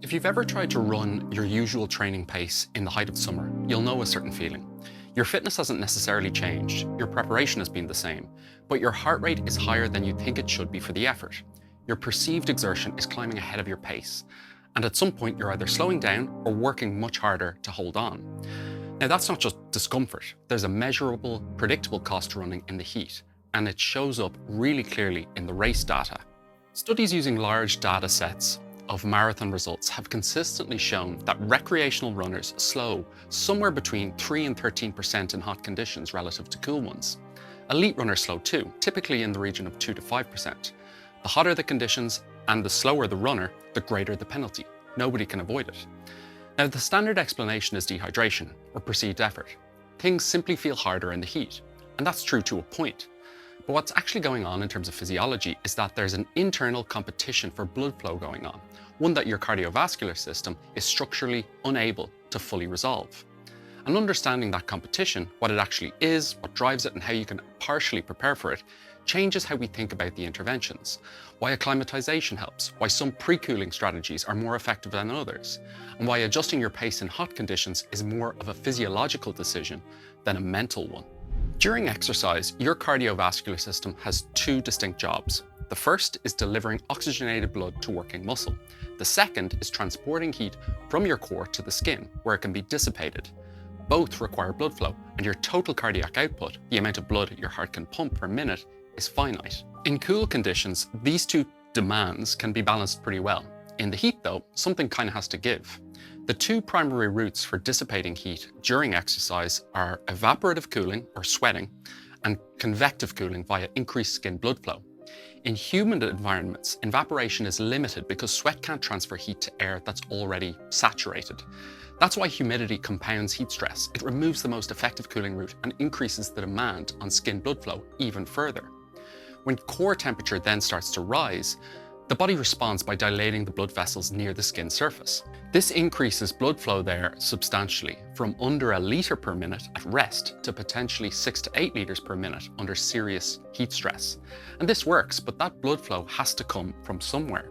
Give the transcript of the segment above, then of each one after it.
If you've ever tried to run your usual training pace in the height of summer, you'll know a certain feeling. Your fitness hasn't necessarily changed, your preparation has been the same, but your heart rate is higher than you think it should be for the effort. Your perceived exertion is climbing ahead of your pace, and at some point you're either slowing down or working much harder to hold on. Now that's not just discomfort, there's a measurable, predictable cost to running in the heat, and it shows up really clearly in the race data. Studies using large data sets of marathon results have consistently shown that recreational runners slow somewhere between 3 and 13% in hot conditions relative to cool ones. Elite runners slow too, typically in the region of 2 to 5%. The hotter the conditions and the slower the runner, the greater the penalty. Nobody can avoid it. Now, the standard explanation is dehydration or perceived effort. Things simply feel harder in the heat, and that's true to a point. But what's actually going on in terms of physiology is that there's an internal competition for blood flow going on, one that your cardiovascular system is structurally unable to fully resolve. And understanding that competition, what it actually is, what drives it, and how you can partially prepare for it, changes how we think about the interventions, why acclimatization helps, why some pre-cooling strategies are more effective than others, and why adjusting your pace in hot conditions is more of a physiological decision than a mental one. During exercise, your cardiovascular system has two distinct jobs. The first is delivering oxygenated blood to working muscle. The second is transporting heat from your core to the skin, where it can be dissipated. Both require blood flow, and your total cardiac output, the amount of blood your heart can pump per minute, is finite. In cool conditions, these two demands can be balanced pretty well. In the heat though, something kind of has to give. The two primary routes for dissipating heat during exercise are evaporative cooling, or sweating, and convective cooling via increased skin blood flow. In humid environments, evaporation is limited because sweat can't transfer heat to air that's already saturated. That's why humidity compounds heat stress. It removes the most effective cooling route and increases the demand on skin blood flow even further. When core temperature then starts to rise, the body responds by dilating the blood vessels near the skin surface. This increases blood flow there substantially, from under a litre per minute at rest to potentially 6 to 8 litres per minute under serious heat stress. And this works, but that blood flow has to come from somewhere.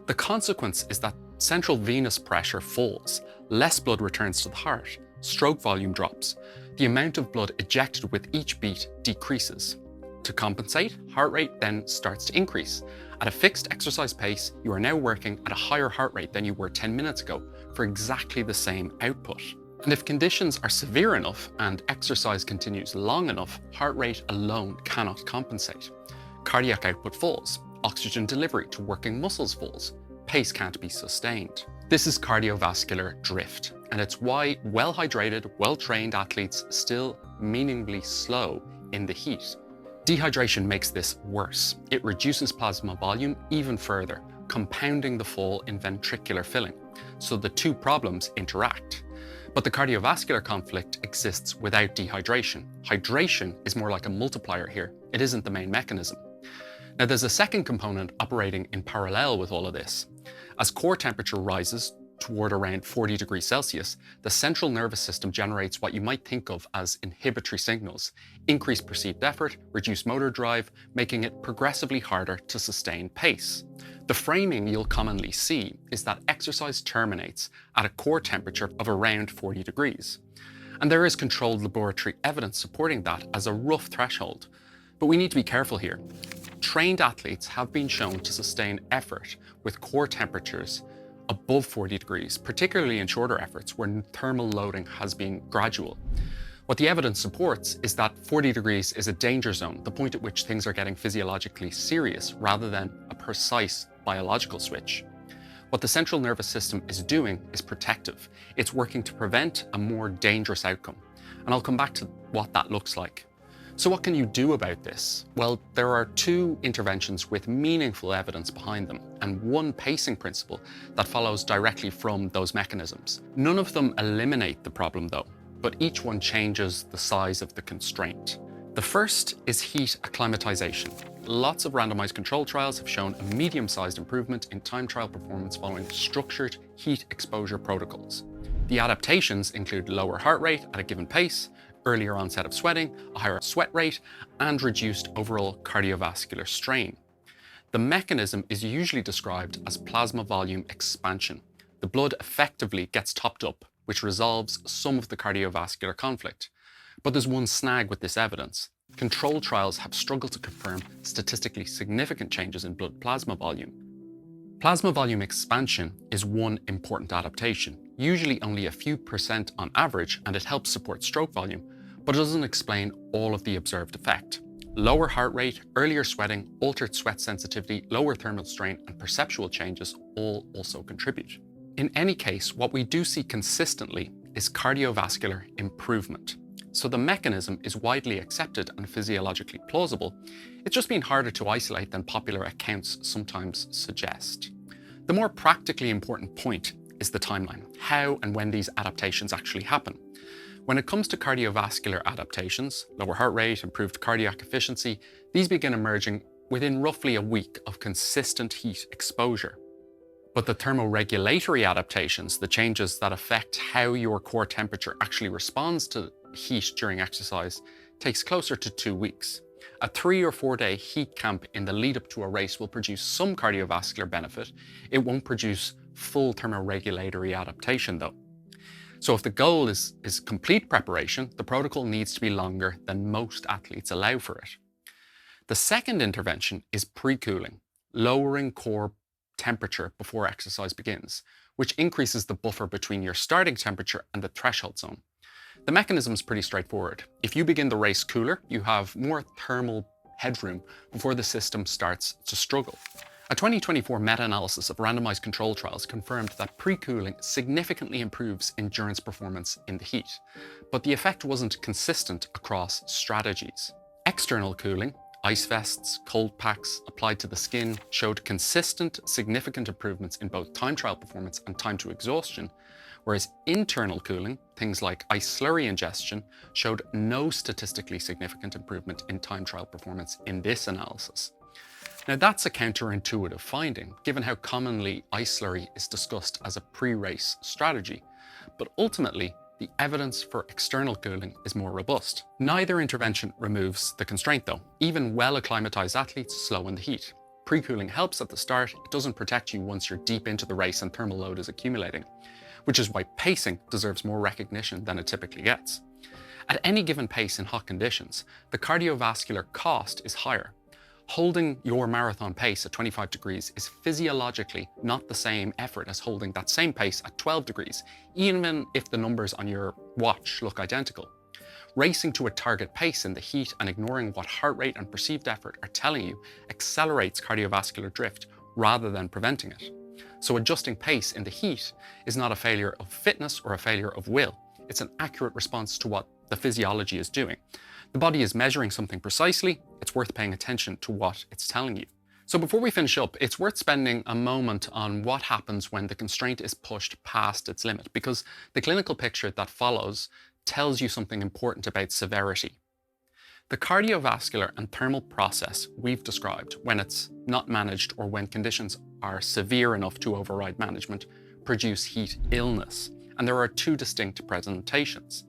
The consequence is that central venous pressure falls, less blood returns to the heart, stroke volume drops, the amount of blood ejected with each beat decreases. To compensate, heart rate then starts to increase. At a fixed exercise pace, you are now working at a higher heart rate than you were 10 minutes ago for exactly the same output. And if conditions are severe enough and exercise continues long enough, heart rate alone cannot compensate. Cardiac output falls, oxygen delivery to working muscles falls, pace can't be sustained. This is cardiovascular drift, and it's why well-hydrated, well-trained athletes still meaningfully slow in the heat. Dehydration makes this worse. It reduces plasma volume even further, compounding the fall in ventricular filling. So the two problems interact. But the cardiovascular conflict exists without dehydration. Hydration is more like a multiplier here. It isn't the main mechanism. Now there's a second component operating in parallel with all of this. As core temperature rises toward around 40 degrees Celsius, the central nervous system generates what you might think of as inhibitory signals, increased perceived effort, reduced motor drive, making it progressively harder to sustain pace. The framing you'll commonly see is that exercise terminates at a core temperature of around 40 degrees. And there is controlled laboratory evidence supporting that as a rough threshold. But we need to be careful here. Trained athletes have been shown to sustain effort with core temperatures above 40 degrees, particularly in shorter efforts where thermal loading has been gradual. What the evidence supports is that 40 degrees is a danger zone, the point at which things are getting physiologically serious rather than a precise biological switch. What the central nervous system is doing is protective. It's working to prevent a more dangerous outcome. And I'll come back to what that looks like. So what can you do about this? Well, there are two interventions with meaningful evidence behind them, and one pacing principle that follows directly from those mechanisms. None of them eliminate the problem though, but each one changes the size of the constraint. The first is heat acclimatization. Lots of randomized control trials have shown a medium-sized improvement in time trial performance following structured heat exposure protocols. The adaptations include lower heart rate at a given pace, earlier onset of sweating, a higher sweat rate, and reduced overall cardiovascular strain. The mechanism is usually described as plasma volume expansion. The blood effectively gets topped up, which resolves some of the cardiovascular conflict. But there's one snag with this evidence. Control trials have struggled to confirm statistically significant changes in blood plasma volume. Plasma volume expansion is one important adaptation, usually only a few percent on average, and it helps support stroke volume, but it doesn't explain all of the observed effect. Lower heart rate, earlier sweating, altered sweat sensitivity, lower thermal strain, and perceptual changes all also contribute. In any case, what we do see consistently is cardiovascular improvement. So the mechanism is widely accepted and physiologically plausible. It's just been harder to isolate than popular accounts sometimes suggest. The more practically important point is the timeline, how and when these adaptations actually happen. When it comes to cardiovascular adaptations, lower heart rate, improved cardiac efficiency, these begin emerging within roughly a week of consistent heat exposure. But the thermoregulatory adaptations, the changes that affect how your core temperature actually responds to heat during exercise, takes closer to 2 weeks. A 3 or 4 day heat camp in the lead up to a race will produce some cardiovascular benefit. It won't produce full thermoregulatory adaptation though. So if the goal is complete preparation, the protocol needs to be longer than most athletes allow for it. The second intervention is pre-cooling, lowering core temperature before exercise begins, which increases the buffer between your starting temperature and the threshold zone. The mechanism is pretty straightforward. If you begin the race cooler, you have more thermal headroom before the system starts to struggle. A 2024 meta-analysis of randomized control trials confirmed that pre-cooling significantly improves endurance performance in the heat, but the effect wasn't consistent across strategies. External cooling, ice vests, cold packs applied to the skin, showed consistent, significant improvements in both time trial performance and time to exhaustion, whereas internal cooling, things like ice slurry ingestion, showed no statistically significant improvement in time trial performance in this analysis. Now that's a counterintuitive finding, given how commonly ice slurry is discussed as a pre-race strategy, but ultimately, the evidence for external cooling is more robust. Neither intervention removes the constraint though. Even well-acclimatized athletes slow in the heat. Pre-cooling helps at the start, it doesn't protect you once you're deep into the race and thermal load is accumulating, which is why pacing deserves more recognition than it typically gets. At any given pace in hot conditions, the cardiovascular cost is higher. Holding your marathon pace at 25 degrees is physiologically not the same effort as holding that same pace at 12 degrees, even if the numbers on your watch look identical. Racing to a target pace in the heat and ignoring what heart rate and perceived effort are telling you accelerates cardiovascular drift rather than preventing it. So adjusting pace in the heat is not a failure of fitness or a failure of will. It's an accurate response to what the physiology is doing. The body is measuring something precisely, it's worth paying attention to what it's telling you. So before we finish up, it's worth spending a moment on what happens when the constraint is pushed past its limit, because the clinical picture that follows tells you something important about severity. The cardiovascular and thermal process we've described, when it's not managed or when conditions are severe enough to override management, produce heat illness. And there are two distinct presentations.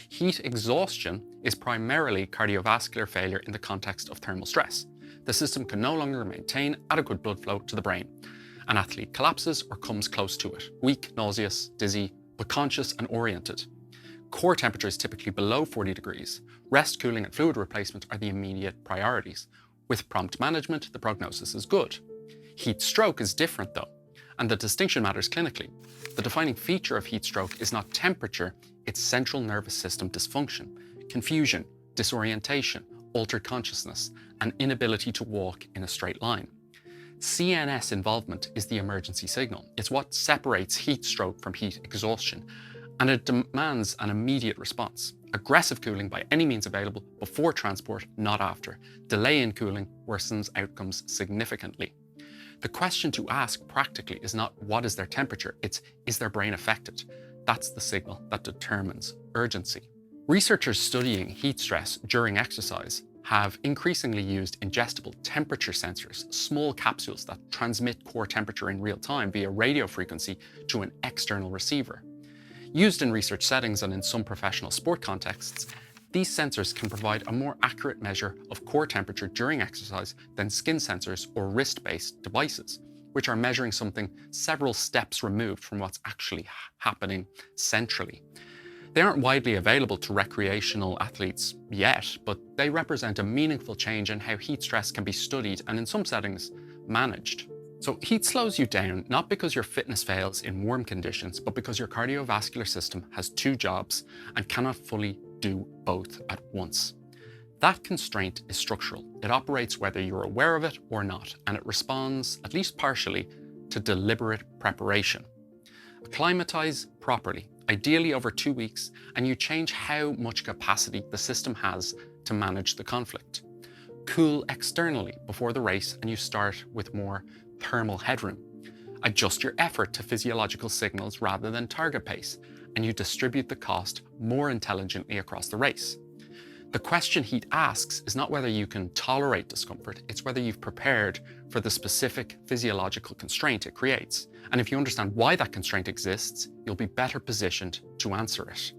Heat exhaustion is primarily cardiovascular failure in the context of thermal stress. The system can no longer maintain adequate blood flow to the brain. An athlete collapses or comes close to it, weak, nauseous, dizzy, but conscious and oriented. Core temperature is typically below 40 degrees. Rest, cooling, and fluid replacement are the immediate priorities. With prompt management, the prognosis is good. Heat stroke is different though, and the distinction matters clinically. The defining feature of heat stroke is not temperature, it's central nervous system dysfunction, confusion, disorientation, altered consciousness, and inability to walk in a straight line. CNS involvement is the emergency signal. It's what separates heat stroke from heat exhaustion, and it demands an immediate response. Aggressive cooling by any means available before transport, not after. Delay in cooling worsens outcomes significantly. The question to ask practically is not what is their temperature, it's is their brain affected? That's the signal that determines urgency. Researchers studying heat stress during exercise have increasingly used ingestible temperature sensors, small capsules that transmit core temperature in real time via radio frequency to an external receiver. Used in research settings and in some professional sport contexts, these sensors can provide a more accurate measure of core temperature during exercise than skin sensors or wrist-based devices, which are measuring something several steps removed from what's actually happening centrally. They aren't widely available to recreational athletes yet, but they represent a meaningful change in how heat stress can be studied and in some settings managed. So heat slows you down not because your fitness fails in warm conditions, but because your cardiovascular system has two jobs and cannot fully do both at once. That constraint is structural. It operates whether you're aware of it or not, and it responds, at least partially, to deliberate preparation. Acclimatize properly, ideally over 2 weeks, and you change how much capacity the system has to manage the conflict. Cool externally before the race, and you start with more thermal headroom. Adjust your effort to physiological signals rather than target pace, and you distribute the cost more intelligently across the race. The question heat asks is not whether you can tolerate discomfort, it's whether you've prepared for the specific physiological constraint it creates. And if you understand why that constraint exists, you'll be better positioned to answer it.